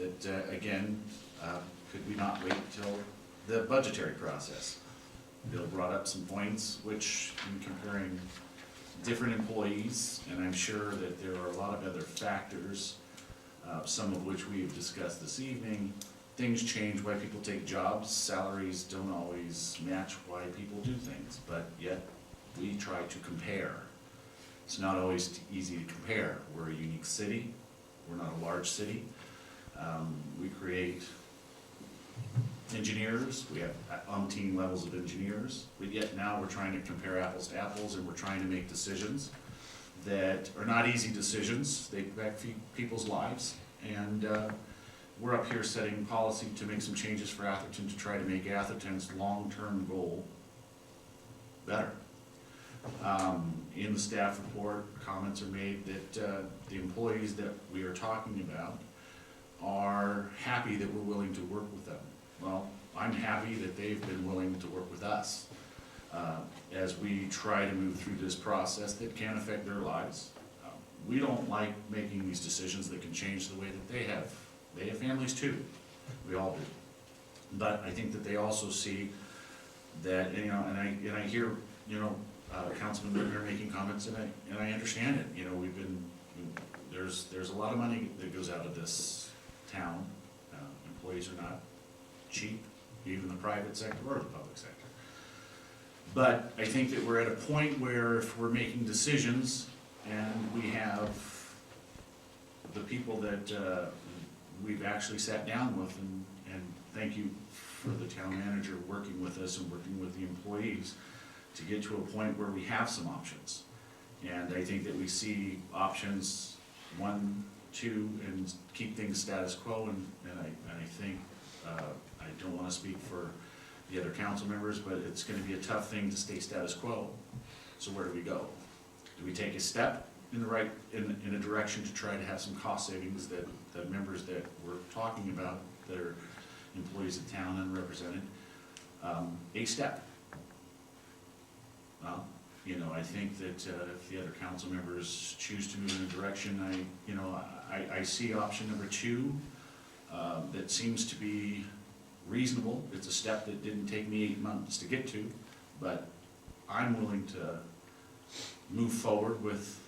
that, again, could we not wait till the budgetary process? Bill brought up some points, which in comparing different employees, and I'm sure that there are a lot of other factors, some of which we've discussed this evening. Things change, why people take jobs, salaries don't always match why people do things, but yet we try to compare. It's not always easy to compare. We're a unique city, we're not a large city. We create engineers, we have umpteen levels of engineers, but yet now we're trying to compare apples to apples, and we're trying to make decisions that are not easy decisions. They affect people's lives, and we're up here setting policy to make some changes for Atherton to try to make Atherton's long-term goal better. In the staff report, comments are made that the employees that we are talking about are happy that we're willing to work with them. Well, I'm happy that they've been willing to work with us as we try to move through this process that can affect their lives. We don't like making these decisions that can change the way that they have. They have families too, we all do. But I think that they also see that, you know, and I hear, you know, Councilman Whitmer making comments, and I understand it. You know, there's a lot of money that goes out of this town. Employees are not cheap, even the private sector or the public sector. But I think that we're at a point where if we're making decisions and we have the people that we've actually sat down with, and thank you for the town manager working with us and working with the employees to get to a point where we have some options. And I think that we see options 1, 2, and keep things status quo, and I think, I don't want to speak for the other council members, but it's going to be a tough thing to stay status quo. So where do we go? Do we take a step in the right, in a direction to try to have some cost savings that the members that we're talking about, that are employees of town and represented, a step? Well, you know, I think that if the other council members choose to move in a direction, I see option number 2 that seems to be reasonable. It's a step that didn't take me 8 months to get to, but I'm willing to move forward with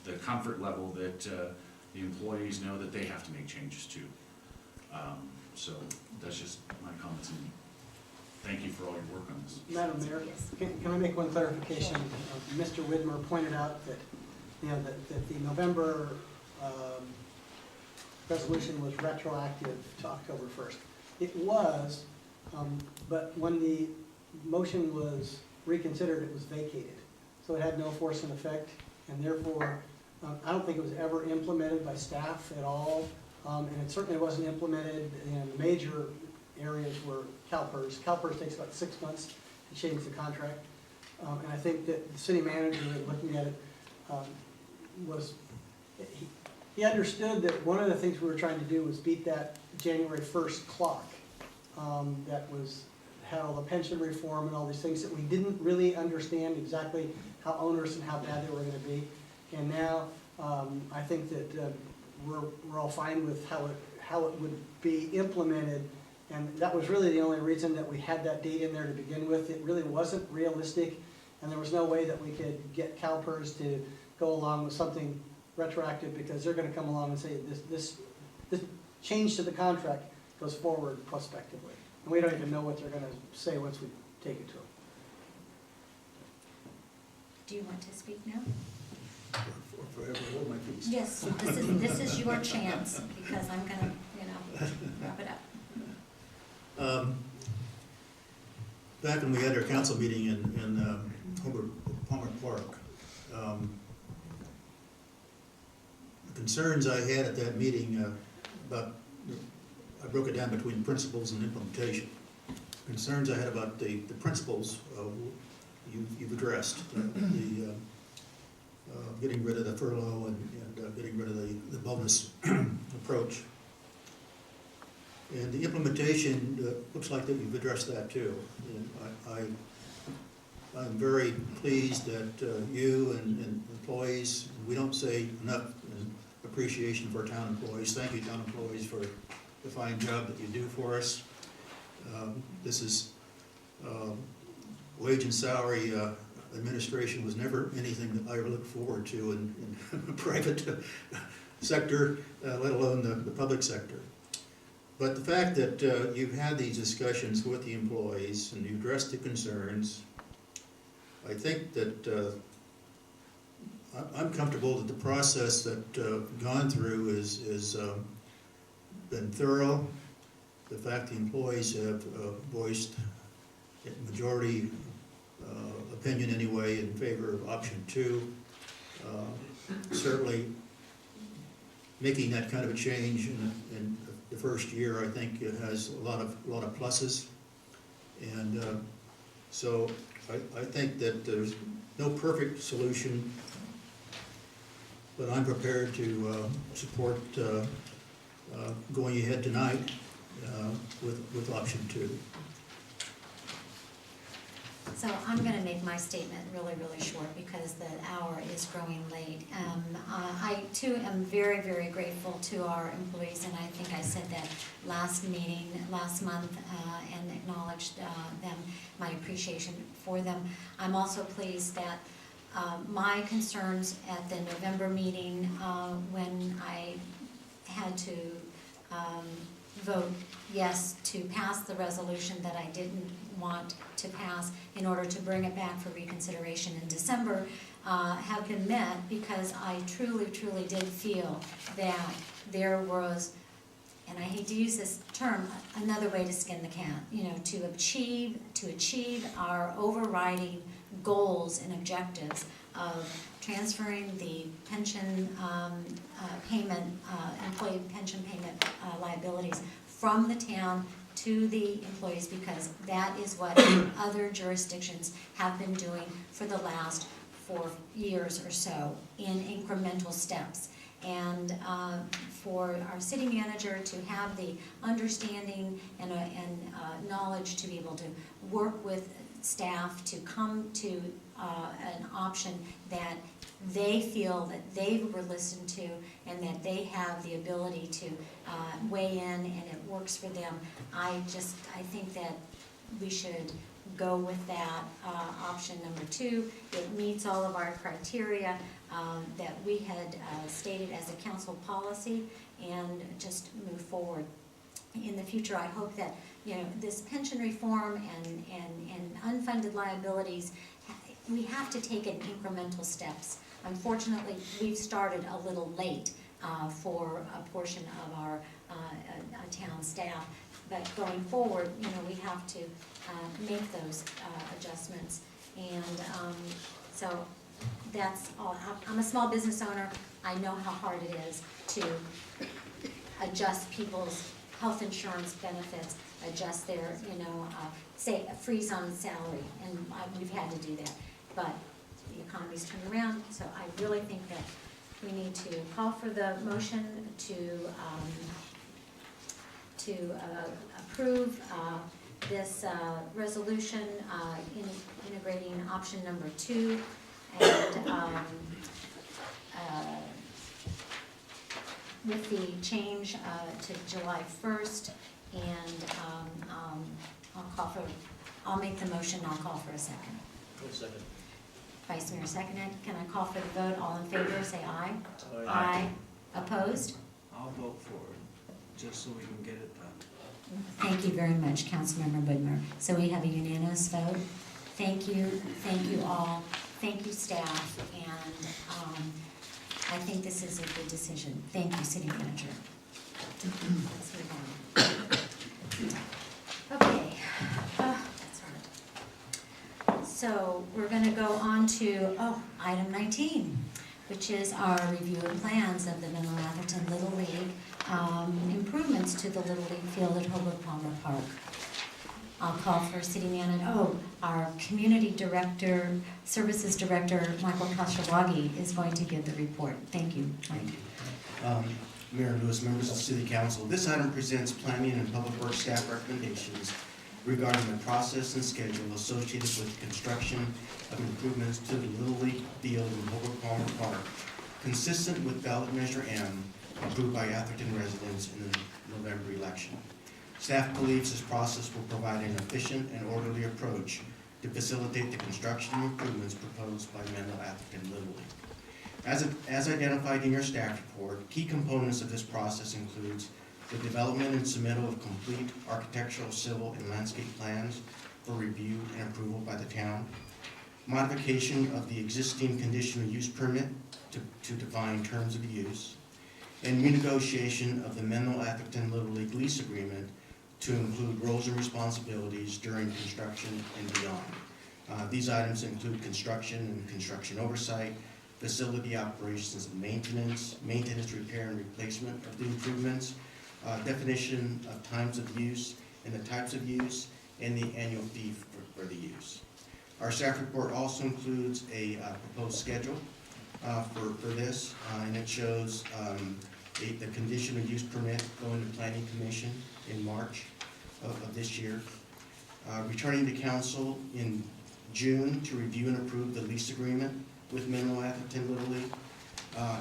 the comfort level that the employees know that they have to make changes to. So that's just my comments, and thank you for all your work on this. Madam Mayor, Yes. can I make one clarification? Mr. Widmer pointed out that, you know, that the November resolution was retroactive to October 1st. It was, but when the motion was reconsidered, it was vacated. So it had no force and effect, and therefore, I don't think it was ever implemented by staff at all, and it certainly wasn't implemented in the major areas where CalPERS. CalPERS takes about 6 months to change the contract, and I think that the city manager, looking at it, he understood that one of the things we were trying to do was beat that January 1st clock that had all the pension reform and all these things that we didn't really understand exactly how onerous and how bad they were going to be. And now I think that we're all fine with how it would be implemented, and that was really the only reason that we had that date in there to begin with. It really wasn't realistic, and there was no way that we could get CalPERS to go along with something retroactive, because they're going to come along and say this change to the contract goes forward prospectively, and we don't even know what they're going to say once we take it to them. Do you want to speak now? Forever hold my peace. Yes, this is your chance, because I'm gonna, wrap it up. Back when we had our council meeting in Palmer Park, the concerns I had at that meeting I broke it down between principles and implementation. Concerns I had about the principles you've addressed, the getting rid of the furlough and getting rid of the bonus approach. And the implementation, looks like that you've addressed that too. And I'm very pleased that you and employees, we don't say enough, appreciation of our town employees. Thank you, town employees, for the fine job that you do for us. This is, wage and salary administration was never anything that I ever looked forward to in the private sector, let alone the public sector. But the fact that you've had these discussions with the employees and you addressed the concerns, I think that I'm comfortable that the process that gone through is been thorough. The fact the employees have voiced a majority opinion anyway in favor of option 2. Certainly making that kind of a change in the first year, I think it has a lot of pluses. And so I think that there's no perfect solution, but I'm prepared to support going ahead tonight with option 2. So I'm gonna make my statement really, really short because the hour is growing late. I too am very, very grateful to our employees, and I think I said that last month, and acknowledged them, my appreciation for them. I'm also pleased that my concerns at the November meeting, when I had to vote yes to pass the resolution that I didn't want to pass in order to bring it back for reconsideration in December, have been met, because I truly, truly did feel that there was, and I hate to use this term, another way to skin the cat, you know, to achieve our overriding goals and objectives of transferring the pension payment, employee pension payment liabilities from the town to the employees, because that is what other jurisdictions have been doing for the last 4 years or so in incremental steps. And for our city manager to have the understanding and knowledge to be able to work with staff to come to an option that they feel that they were listened to and that they have the ability to weigh in and it works for them. I think that we should go with that option number 2. It meets all of our criteria that we had stated as a council policy, and just move forward. In the future, I hope that, you know, this pension reform and unfunded liabilities, we have to take it in incremental steps. Unfortunately, we've started a little late for a portion of our town staff, but going forward, you know, we have to make those adjustments. And so that's all. I'm a small business owner. I know how hard it is to adjust people's health insurance benefits, adjust their, you know, say a freeze on salary, and we've had to do that. But the economy's turned around, so I really think that we need to call for the motion to approve this resolution integrating option number 2, and with the change to July 1st, and I'll make the motion, I'll call for a second. Second. Vice Mayor seconded. Can I call for the vote? All in favor, say aye. Aye. Aye. Opposed? I'll vote for it, just so we can get it done. Thank you very much, Councilmember Budmer. So we have a unanimous vote. Thank you all. Thank you, staff, and I think this is a good decision. Thank you, City Manager. Let's move on. Okay. That's hard. So we're going to go on to item 19, which is our review of plans of the Middle Atherton Little League, improvements to the Little League field at Holbrook Palmer Park. I'll call for City Manager, our Community Director, Services Director, Michael Kashiwagi, is going to give the report. Thank you, Mike. Mayor Lewis, members of the City Council, this item presents planning and public works staff recommendations regarding the process and schedule associated with construction of improvements to the Little League field in Holbrook Palmer Park consistent with ballot measure M approved by Atherton residents in the November election. Staff believes this process will provide an efficient and orderly approach to facilitate the construction and improvements proposed by Menlo Atherton Little League. As identified in your staff report, key components of this process includes the development and submittal of complete architectural, civil, and landscape plans for review and approval by the town, modification of the existing conditional use permit to define terms of use, and renegotiation of the Menlo Atherton Little League lease agreement to include roles and responsibilities during construction and beyond. These items include construction and construction oversight, facility operations and maintenance, repair, and replacement of the improvements, definition of times of use and the types of use, and the annual fee for the use. Our staff report also includes a proposed schedule for this, and it shows the conditional use permit going to Planning Commission in March of this year, returning to council in June to review and approve the lease agreement with Menlo Atherton Little League,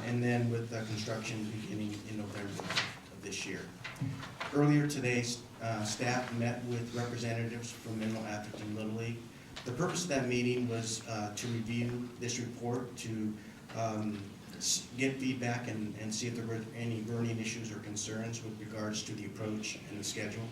and then with construction beginning in November of this year. Earlier today, staff met with representatives from Menlo Atherton Little League. The purpose of that meeting was to review this report, to get feedback and see if there were any burning issues or concerns with regards to the approach and the schedule.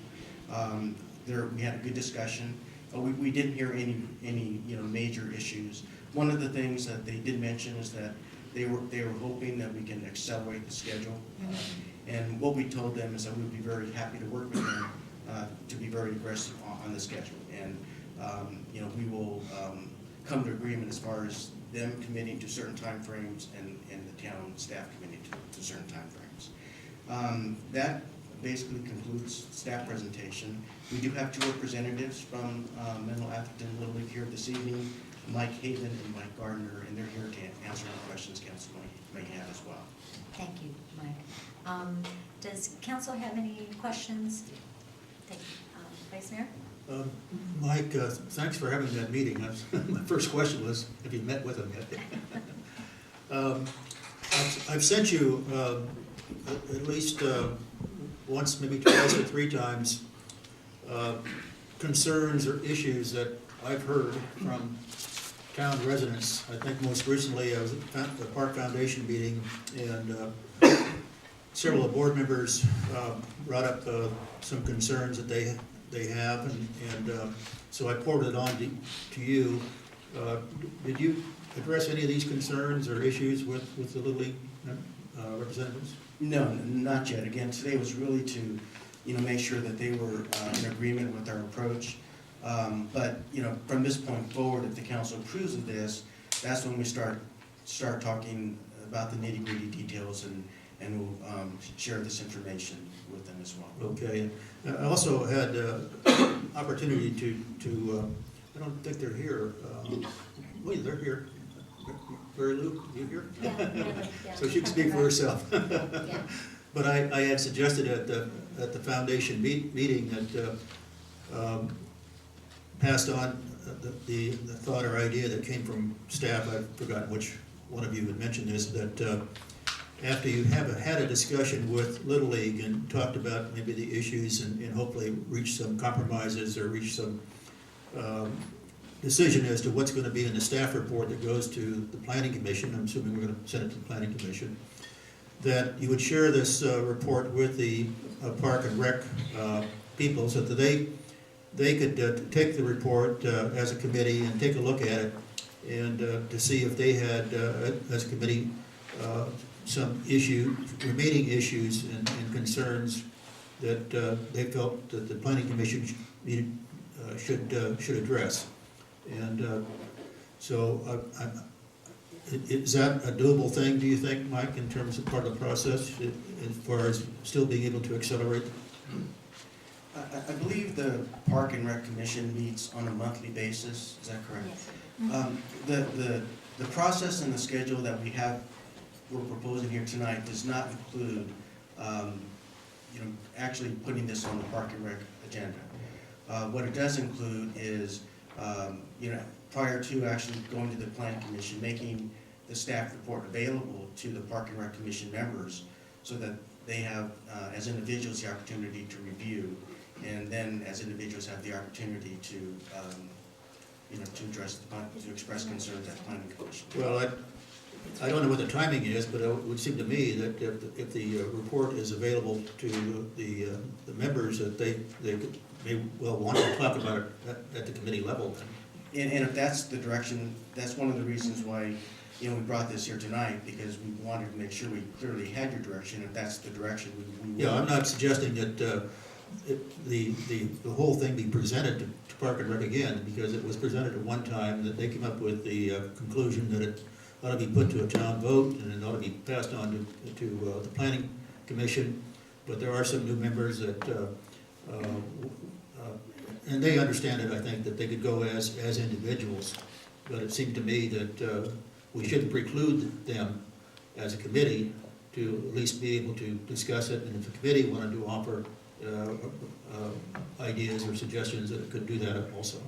We had a good discussion. We didn't hear any major issues. One of the things that they did mention is that they were hoping that we can accelerate the schedule. And what we told them is that we'd be very happy to work with them to be very aggressive on the schedule. And we will come to agreement as far as them committing to certain timeframes and the town staff committing to certain timeframes. That basically concludes staff presentation. We do have two representatives from Menlo Atherton Little League here this evening, Mike Haven and Mike Gardner, and they're here to answer any questions council may have as well. Thank you, Mike. Does council have any questions? Thank you. Vice Mayor? Mike, thanks for having that meeting. My first question was, have you met with him yet? I've sent you at least once, maybe twice or three times, concerns or issues that I've heard from town residents. I think most recently I was at the Park Foundation meeting, and several of the board members brought up some concerns that they have, and so I forwarded it on to you. Did you address any of these concerns or issues with the Little League representatives? No, not yet. Again, today was really to make sure that they were in agreement with our approach. But from this point forward, if the council approves of this, that's when we start talking about the nitty-gritty details, and we'll share this information with them as well. Okay. I also had opportunity to I don't think they're here. Wait, they're here. Mary Lou, you here? Yeah. So she can speak for herself. Yeah. But I had suggested at the foundation meeting that passed on the thought or idea that came from staff. I've forgotten which one of you had mentioned this, that after you have had a discussion with Little League and talked about maybe the issues and hopefully reach some compromises or reach some decision as to what's going to be in the staff report that goes to the Planning Commission, I'm assuming we're going to send it to the Planning Commission, that you would share this report with the Park and Rec people so that they could take the report as a committee and take a look at it, and to see if they had, as a committee, some remaining issues and concerns that they felt that the Planning Commission should address. And so is that a doable thing, do you think, Mike, in terms of part of the process, as far as still being able to accelerate? I believe the Park and Rec Commission meets on a monthly basis. Is that correct? Yes. The process and the schedule that we're proposing here tonight does not include, actually putting this on the Park and Rec agenda. What it does include is, prior to actually going to the Planning Commission, making the staff report available to the Park and Rec Commission members so that they have, as individuals, the opportunity to review, and then as individuals have the opportunity to, to address, to express concerns at the planning commission. Well, I don't know what the timing is, but it would seem to me that if the report is available to the members, that they may well want to talk about it at the committee level then. And if that's the direction, that's one of the reasons why, we brought this here tonight, because we wanted to make sure we clearly had your direction. If that's the direction, we will. Yeah, I'm not suggesting that the whole thing be presented to Park and Rec again, because it was presented at one time, that they came up with the conclusion that it ought to be put to a town vote, and it ought to be passed on to the planning commission. But there are some new members that, and they understand it, I think, that they could go as individuals. But it seemed to me that we shouldn't preclude them as a committee to at least be able to discuss it. And if the committee wanted to offer ideas or suggestions, that it could do that also.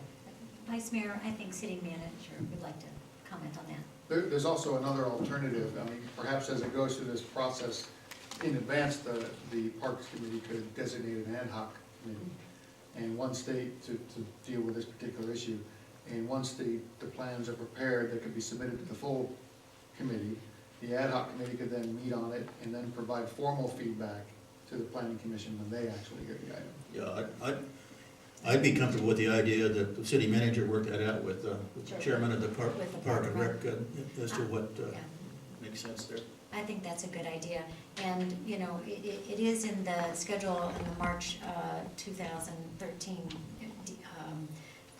Vice Mayor, I think City Manager would like to comment on that. There's also another alternative. I mean, perhaps as it goes through this process, in advance, the Parks Committee could designate an ad hoc committee. And once they, to deal with this particular issue, and once the plans are prepared, they could be submitted to the full committee. The ad hoc committee could then meet on it and then provide formal feedback to the planning commission when they actually hear the item. Yeah, I'd be comfortable with the idea that the city manager work that out with the chairman of the Park and Rec as to what Yeah. makes sense there. I think that's a good idea. And, it is in the schedule in the March 2013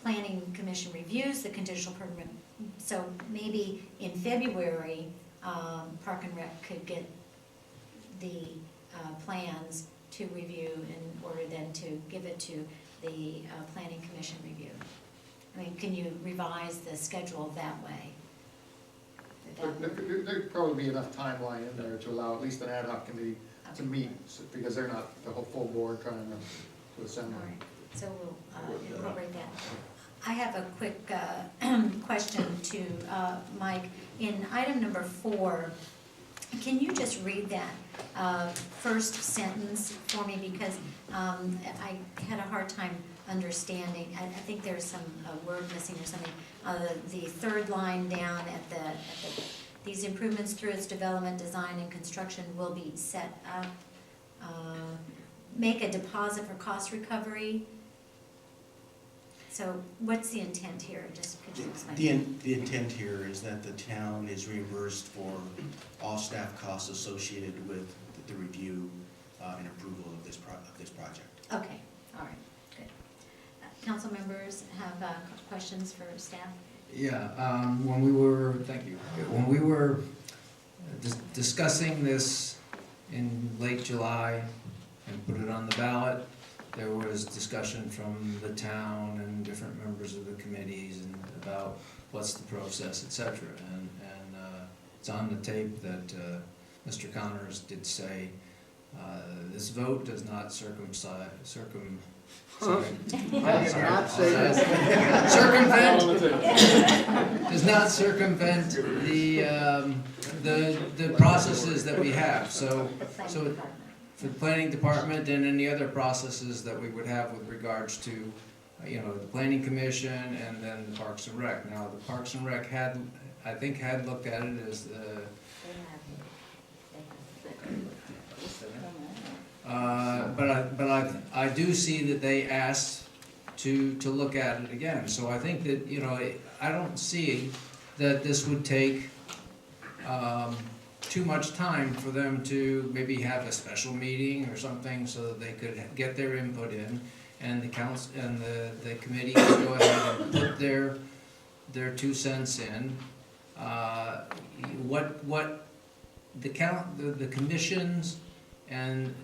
Planning Commission reviews the conditional permit. So maybe in February, Park and Rec could get the plans to review in order then to give it to the Planning Commission review. I mean, can you revise the schedule that way? There'd probably be enough timeline in there to allow at least an ad hoc committee to meet, because they're not the whole full board trying to assemble. All right, so we'll incorporate that. I have a quick question to Mike. In item number 4, can you just read that first sentence for me? Because I had a hard time understanding. I think there's some word missing or something. The third line down at the these improvements through its development, design, and construction will be set up. Make a deposit for cost recovery. So what's the intent here? Just could you explain? The intent here is that the town is reimbursed for all staff costs associated with the review and approval of this project. Okay, all right, good. Council members have questions for staff? Yeah, when we were, thank you, when we were discussing this in late July and put it on the ballot, there was discussion from the town and different members of the committees and about what's the process, et cetera. And it's on the tape that Mr. Connors did say, this vote does not does not circumvent the processes that we have. So for the planning department and any other processes that we would have with regards to, the planning commission and then the Parks and Rec. Now, the Parks and Rec I think had looked at it as but I do see that they asked to look at it again. So I think that, I don't see that this would take too much time for them to maybe have a special meeting or something so that they could get their input in, and the council and the committee could go ahead and put their 2 cents in. What the commissions and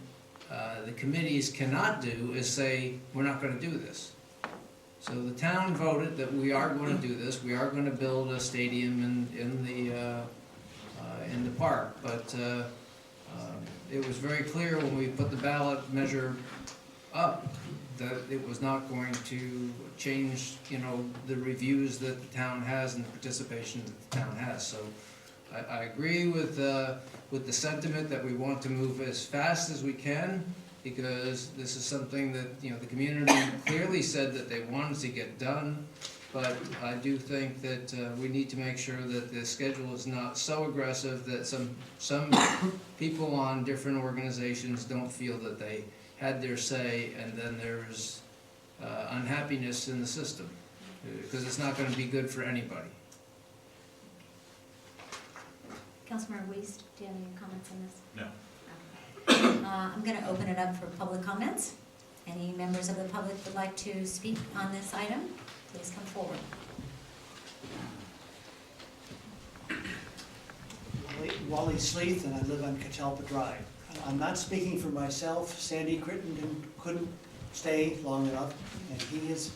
the committees cannot do is say, we're not going to do this. So the town voted that we are going to do this. We are going to build a stadium in the park. But it was very clear when we put the ballot measure up that it was not going to change, the reviews that the town has and the participation that the town has. So I agree with the sentiment that we want to move as fast as we can, because this is something that, you know, the community clearly said that they wanted to get done. But I do think that we need to make sure that the schedule is not so aggressive that some people on different organizations don't feel that they had their say, and then there's unhappiness in the system, because it's not going to be good for anybody. Councilmember Wiest, do you have any comments on this? No. I'm going to open it up for public comments. Any members of the public would like to speak on this item, please come forward. Wally Sleeth, and I live on Catalpa Drive. I'm not speaking for myself. Sandy Crittenden couldn't stay long enough, and he has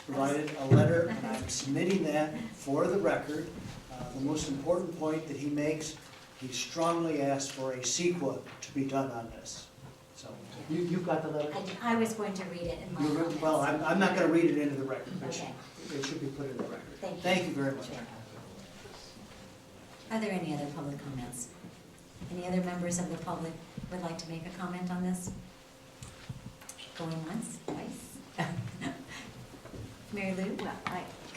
provided a letter, and I'm submitting that for the record. The most important point that he makes, he strongly asked for a CEQA to be done on this. So, you've got the letter? I was going to read it in my comments. Well, I'm not gonna read it into the record, but Okay. it should be put in the record. Thank you. Thank you very much. Are there any other public comments? Any other members of the public would like to make a comment on this? Going once, twice? Mary Lou? Well,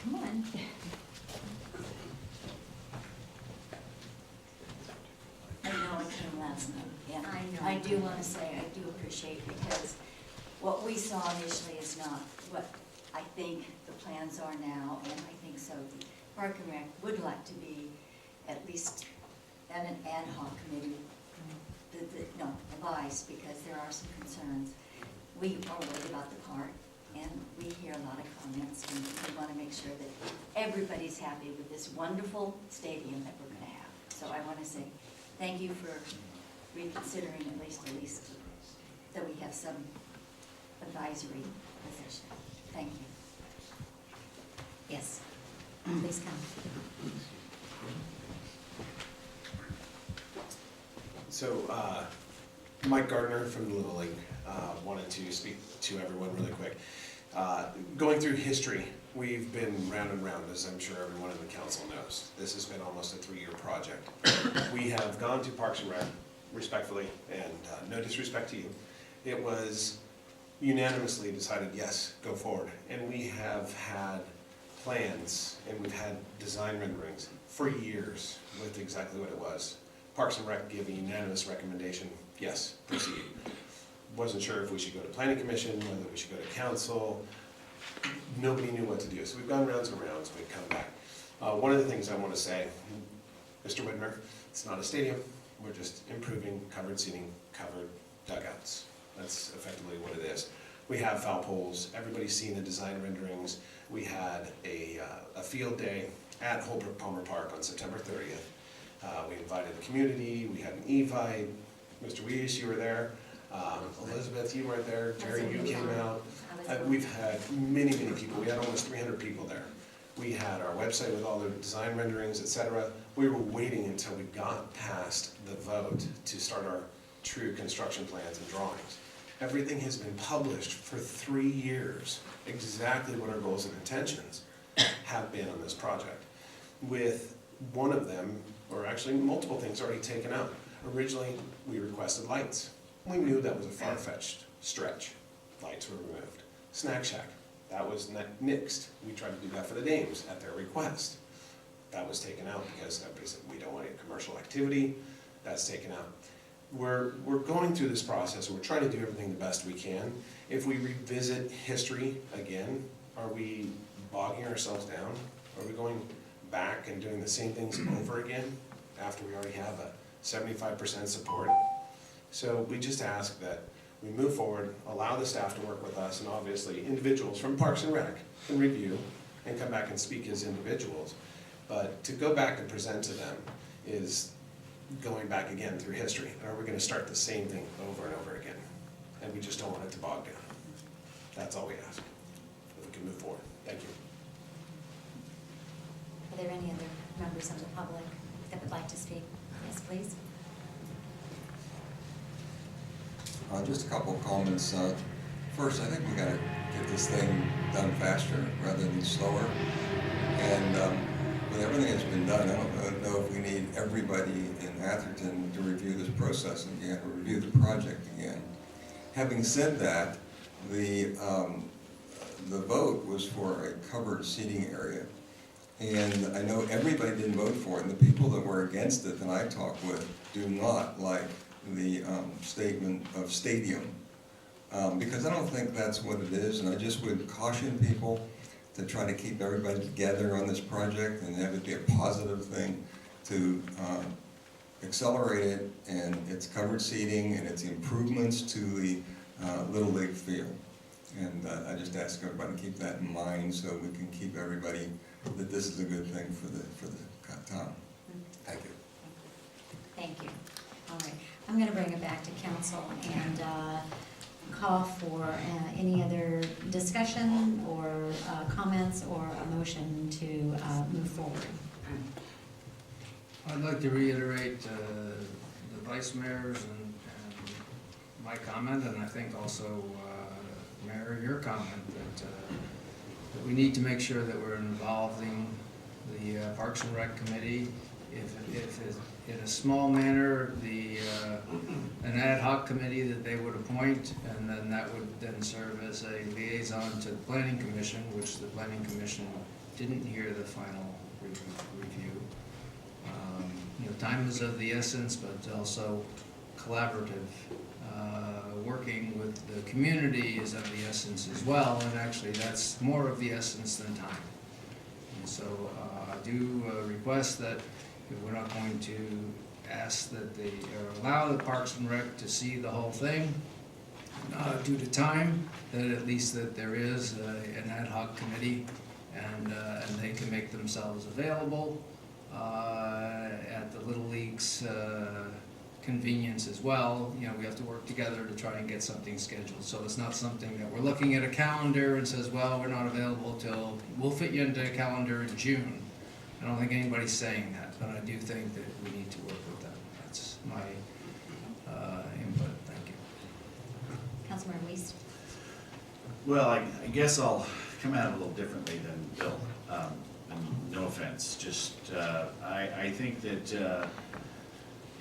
come on. I know it came last night, and I know. I do want to say, I do appreciate, because what we saw initially is not what I think the plans are now, and I think so. The Park and Rec would like to be at least at an ad hoc committee, no, a vice, because there are some concerns. We are worried about the park, and we hear a lot of comments, and we want to make sure that everybody's happy with this wonderful stadium that we're going to have. So I want to say thank you for reconsidering at least that we have some advisory position. Thank you. Yes, please come. So, Mike Gardner from the Little League, wanted to speak to everyone really quick. Going through history, we've been round and round, as I'm sure everyone in the council knows. This has been almost a 3-year project. We have gone to Parks and Rec, respectfully, and no disrespect to you. It was unanimously decided, yes, go forward. And we have had plans, and we've had design renderings for years with exactly what it was. Parks and Rec gave a unanimous recommendation, yes, proceed. Wasn't sure if we should go to planning commission, whether we should go to council. Nobody knew what to do, so we've gone rounds and rounds, we've come back. One of the things I want to say, Mr. Widmer, it's not a stadium, we're just improving covered seating, covered dugouts. That's effectively what it is. We have foul poles, everybody's seen the design renderings. We had a field day at Holbrook Palmer Park on September 30th. We invited the community, we had an Evite, Mr. Weiss, you were there, Elizabeth, you weren't there, Jerry, you came out. We've had many, many people, we had almost 300 people there. We had our website with all the design renderings, etc. We were waiting until we got past the vote to start our true construction plans and drawings. Everything has been published for 3 years, exactly what our goals and intentions have been on this project. With one of them, or actually multiple things already taken out. Originally, we requested lights. We knew that was a far-fetched stretch. Lights were removed. Snack Shack, that was nixed. We tried to do that for the Dames at their request. That was taken out because everybody said, we don't want any commercial activity. That's taken out. We're going through this process, and we're trying to do everything the best we can. If we revisit history again, are we bogging ourselves down? Are we going back and doing the same things over again after we already have a 75% support? So we just ask that we move forward, allow the staff to work with us, and obviously individuals from Parks and Rec can review and come back and speak as individuals. But to go back and present to them is going back again through history. And are we going to start the same thing over and over again? And we just don't want it to bog down. That's all we ask, if we can move forward. Thank you. Are there any other members of the public that would like to speak? Yes, please. Just a couple of comments. First, I think we gotta get this thing done faster rather than slower. And with everything that's been done, I don't know if we need everybody in Atherton to review this process again, or review the project again. Having said that, the vote was for a covered seating area. And I know everybody didn't vote for it, and the people that were against it that I talked with do not like the statement of stadium. Because I don't think that's what it is, and I just would caution people to try to keep everybody together on this project and have it be a positive thing to accelerate it, and its covered seating and its improvements to the Little League field. And I just ask everybody to keep that in mind so we can keep everybody that this is a good thing for the town. Thank you. Thank you. All right, I'm gonna bring it back to council and call for any other discussion or comments or a motion to move forward. I'd like to reiterate the vice mayor's and my comment, and I think also, Mayor, your comment that we need to make sure that we're involving the Parks and Rec Committee. If in a small manner, an ad hoc committee that they would appoint, and then that would then serve as a liaison to the Planning Commission, which the Planning Commission didn't hear the final review. Time is of the essence, but also collaborative. Working with the community is of the essence as well, and actually that's more of the essence than time. And so I do request that if we're not going to ask that they allow the Parks and Rec to see the whole thing due to time, that at least that there is an ad hoc committee and they can make themselves available at the Little League's convenience as well. We have to work together to try and get something scheduled. So it's not something that we're looking at a calendar and says, well, we're not available till, we'll fit you into a calendar in June. I don't think anybody's saying that, but I do think that we need to work with them. That's my input. Thank you. Councilmember Weiss? Well, I guess I'll come at it a little differently than Bill. And no offense, just I think that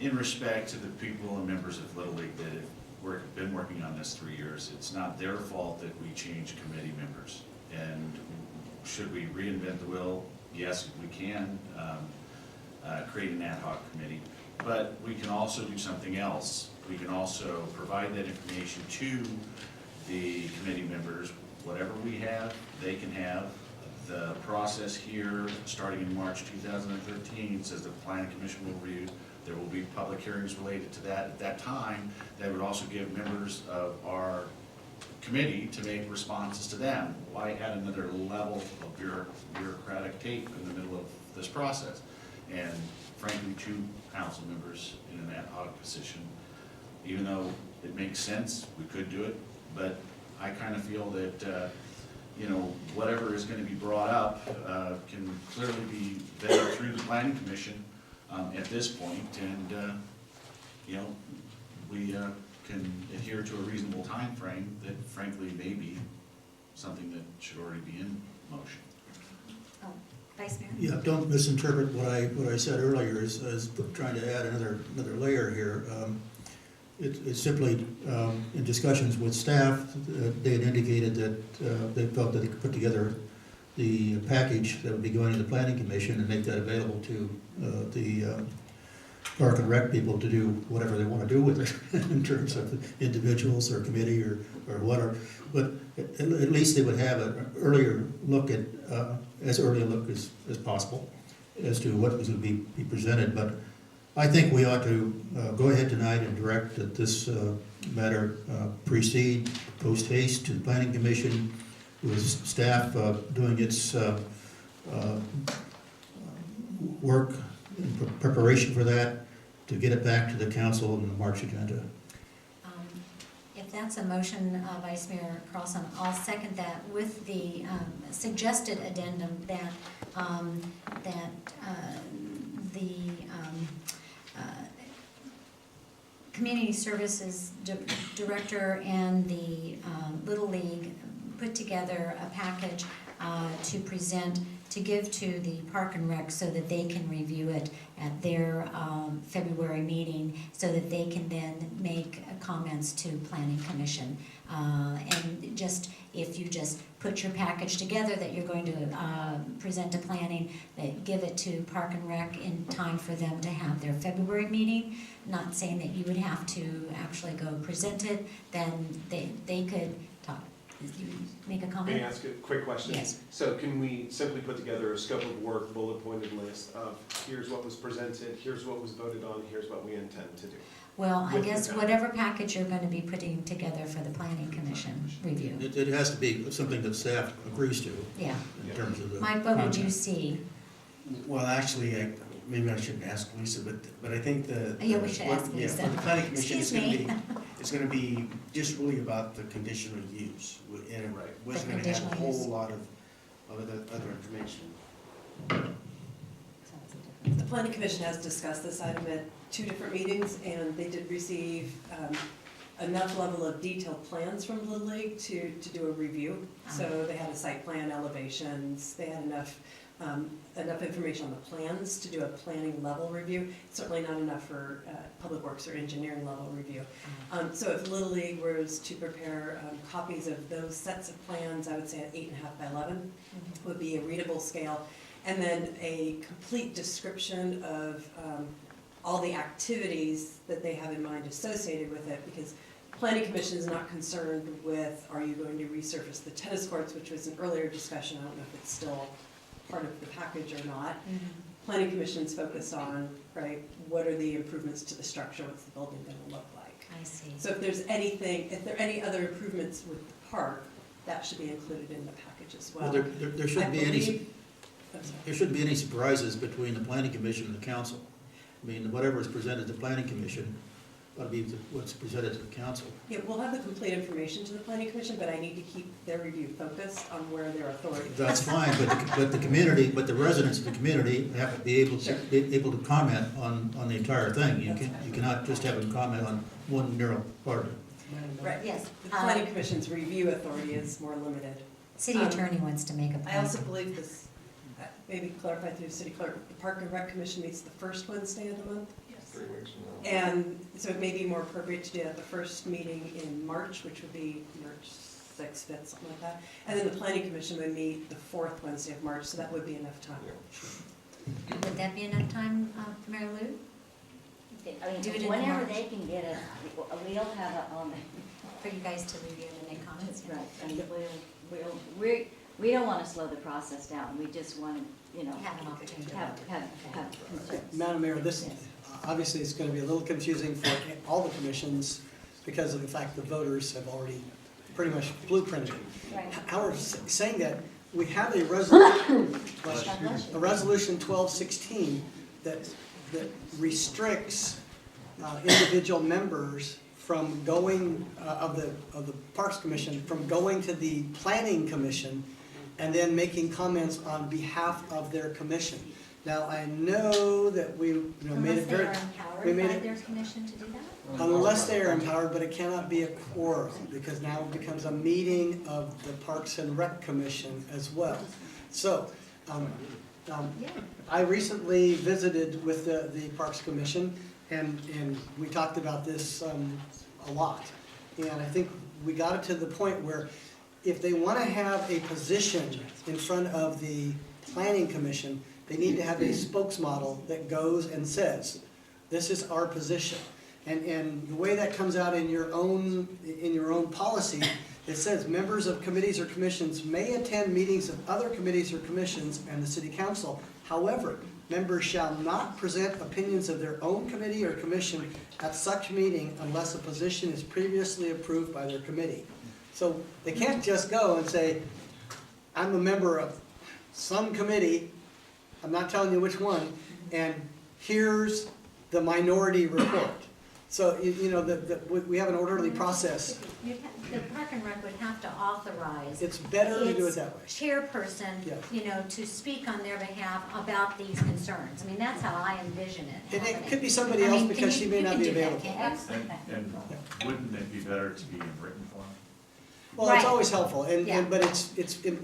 in respect to the people and members of Little League that have been working on this 3 years, it's not their fault that we change committee members. And should we reinvent the wheel? Yes, we can create an ad hoc committee, but we can also do something else. We can also provide that information to the committee members. Whatever we have, they can have. The process here, starting in March 2013, says the Planning Commission will review. There will be public hearings related to that at that time. That would also give members of our committee to make responses to them. Why add another level of bureaucratic tape in the middle of this process? And frankly, 2 council members in an ad hoc position, even though it makes sense, we could do it, but I kind of feel that whatever is going to be brought up can clearly be vetted through the Planning Commission at this point, and we can adhere to a reasonable time frame that frankly may be something that should already be in motion. Oh, Vice Mayor? Yeah, don't misinterpret what I said earlier as trying to add another layer here. It's simply, in discussions with staff, they had indicated that they felt that they could put together the package that would be going to the Planning Commission and make that available to the Park and Rec people to do whatever they want to do with it in terms of individuals or committee or whatever. But at least they would have an earlier look at, as early a look as possible as to what was going to be presented. But I think we ought to go ahead tonight and direct that this matter proceed post haste to the Planning Commission with staff doing its work in preparation for that to get it back to the council in the March agenda. If that's a motion, Vice Mayor Carlson, I'll second that with the suggested addendum that the Community Services Director and the Little League put together a package to present, to give to the Park and Rec so that they can review it at their February meeting, so that they can then make comments to Planning Commission. And just, if you just put your package together that you're going to present to planning, that give it to Park and Rec in time for them to have their February meeting. Not saying that you would have to actually go present it, then they could talk. You make a comment? May I ask a quick question? Yes. So can we simply put together a scope of work, bullet pointed list of here's what was presented, here's what was voted on, here's what we intend to do? Well, I With guess the- whatever package you're gonna be putting together for the Planning Commission review. It has to be something that staff agrees to Yeah. in terms of the. Mike, what would you content. see? Well, actually, maybe I shouldn't ask Lisa, but I think the. Yeah, we should ask yeah, Lisa. for the planning commission, Excuse me. it's gonna be just really about the conditional use. And it Right. wasn't The gonna have a conditional use. whole lot of other information. The planning commission has discussed this item at 2 different meetings, and they did receive enough level of detailed plans from Little League to do a review. So they had a site plan, elevations, they had enough information on the plans to do a planning level review. Certainly not enough for public works or engineering level review. So if Little League was to prepare copies of those sets of plans, I would say at 8.5 by 11 would be a readable scale. And then a complete description of all the activities that they have in mind associated with it, because Planning Commission is not concerned with, are you going to resurface the tennis courts, which was an earlier discussion, I don't know if it's still part of the package or not. Planning Commission's focused on, right, what are the improvements to the structure, what's the building gonna look like? I see. So if there are any other improvements with the park, that should be included in the package as well. Well, there shouldn't be any, I'm sorry. there shouldn't be any surprises between the planning commission and the council. I mean, whatever is presented to the planning commission ought to be what's presented to the council. Yeah, we'll have the complete information to the planning commission, but I need to keep their review focused on where their authority is. That's fine, but the community, but the residents of the community have to be able to comment on the entire thing. You cannot just have them comment on one narrow part of it. Right, Yes. the planning commission's review authority is more limited. City attorney wants to make a point. I also believe this, maybe clarify through the city clerk, the Park and Rec Commission meets the first Wednesday of the month. 3 weeks from now. And so it may be more appropriate to do it at the first meeting in March, which would be March 6th, 5th, something like that. And then the planning commission would meet the 4th Wednesday of March, so that would be enough time. Would that be enough time, Mary Lou? I Do it mean, in whenever March. they can get it, we'll have it on, For you guys to review and make comments? right, and we don't wanna slow the process down, we just wanna, Have an opportunity. have concerns. Madam Mayor, this, obviously, it's gonna be a little confusing for all the commissions because of the fact the voters have already pretty much blueprinted. Right. However, saying that, we have a resolution, God bless you. a resolution 1216 that restricts individual members from going, of the Parks Commission, from going to the Planning Commission and then making comments on behalf of their commission. Now, I know that we, made it Unless they very. are we empowered made by it- their commission to do that? Unless they are empowered, but it cannot be a quorum, because now it becomes a meeting of the Parks and Rec Commission as well. So, I recently visited with the Parks Commission, and we talked about this a lot. And I think we got it to the point where if they want to have a position in front of the Planning Commission, they need to have a spokesmodel that goes and says, this is our position. And the way that comes out in your own policy, it says members of committees or commissions may attend meetings of other committees or commissions and the city council. However, members shall not present opinions of their own committee or commission at such meeting unless a position is previously approved by their committee. So they can't just go and say, I'm a member of some committee, I'm not telling you which one, and here's the minority report. So, we have an orderly process. The Park and Rec would have to authorize It's better to do it its that way. chairperson, Yeah. to speak on their behalf about these concerns. I mean, that's how I envision it And it happening. could be somebody I mean, else can because you- she may you not can be do that, available. can't you? And wouldn't it be better to be in written form? Well, it's Right. always helpful, Yeah. but I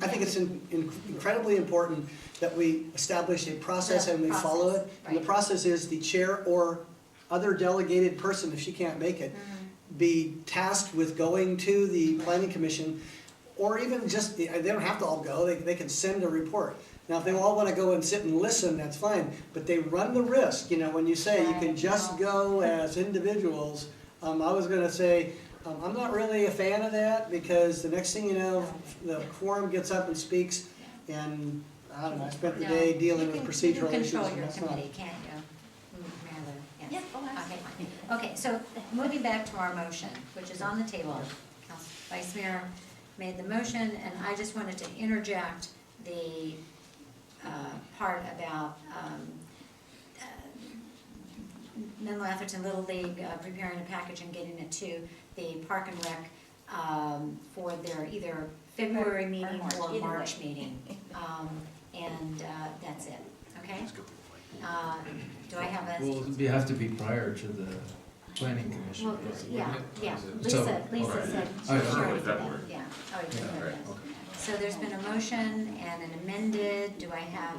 think it's incredibly important that we establish a process The and we follow process, it. And the right. process is the chair or other delegated person, if she can't make it, be tasked with going to the planning commission, or even just, they don't have to all go, they can send a report. Now, if they all wanna go and sit and listen, that's fine, but they run the risk, when you say you can Right, just no. go as individuals. I was gonna say, I'm not really a fan of that, because the next thing you know, the quorum gets up and speaks, and, I don't know, I spent the No, day dealing you with can- procedural issues, You can control and your that's not. committee, can't you? Rather, yes. Yeah, oh, Okay, absolutely. fine. Okay, so moving back to our motion, which is on the table. Vice Mayor made the motion, and I just wanted to interject the part about Menlo Atherton Little League preparing a package and getting it to the Park and Rec for their either February meeting March, or either March way. meeting. And that's it, okay? Do I have a? Well, it'd have to be prior to the planning commission. Well, yeah, yeah, So- Lisa said. Oh, yeah, she okay. already did that. February. Yeah, already did Yeah, that, right, yes. okay. So there's been a motion and an amended, do I have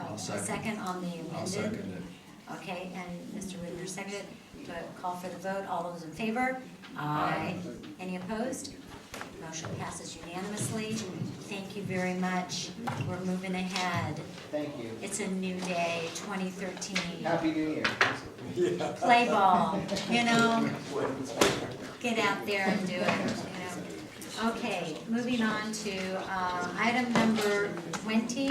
I'll a second. second on the amended? I'll second it. Okay, and Mr. Whitner seconded, do I call for the vote, all those in favor? Aye. Any opposed? Motion passes unanimously. Thank you very much, we're moving ahead. Thank you. It's a new day, 2013. Happy New Year. Play ball, get out there and do it. Okay, moving on to item number 20,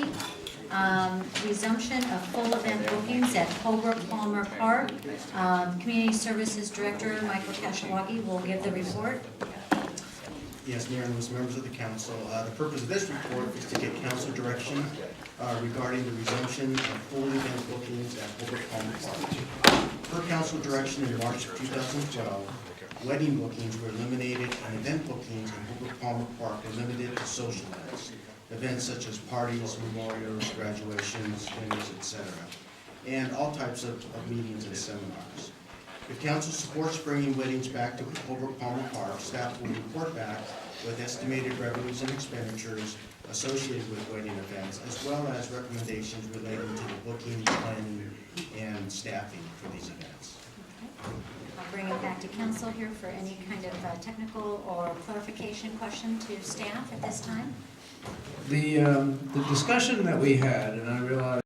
resumption of full event bookings at Holbrook Palmer Park. Community Services Director Michael Kashiwagi will give the report. Yes, Mayor and members of the council, the purpose of this report is to get council direction regarding the resumption of full event bookings at Holbrook Palmer Park. Per council direction in March of 2012, wedding bookings were eliminated and event bookings in Holbrook Palmer Park are limited to social events. Events such as parties, memorials, graduations, dinners, etc. And all types of meetings and seminars. If council supports bringing weddings back to Holbrook Palmer Park, staff will report back with estimated revenues and expenditures associated with wedding events, as well as recommendations relating to the booking, planning, and staffing for these events. I'll bring it back to council here for any kind of technical or clarification question to staff at this time. The discussion that we had, and I realized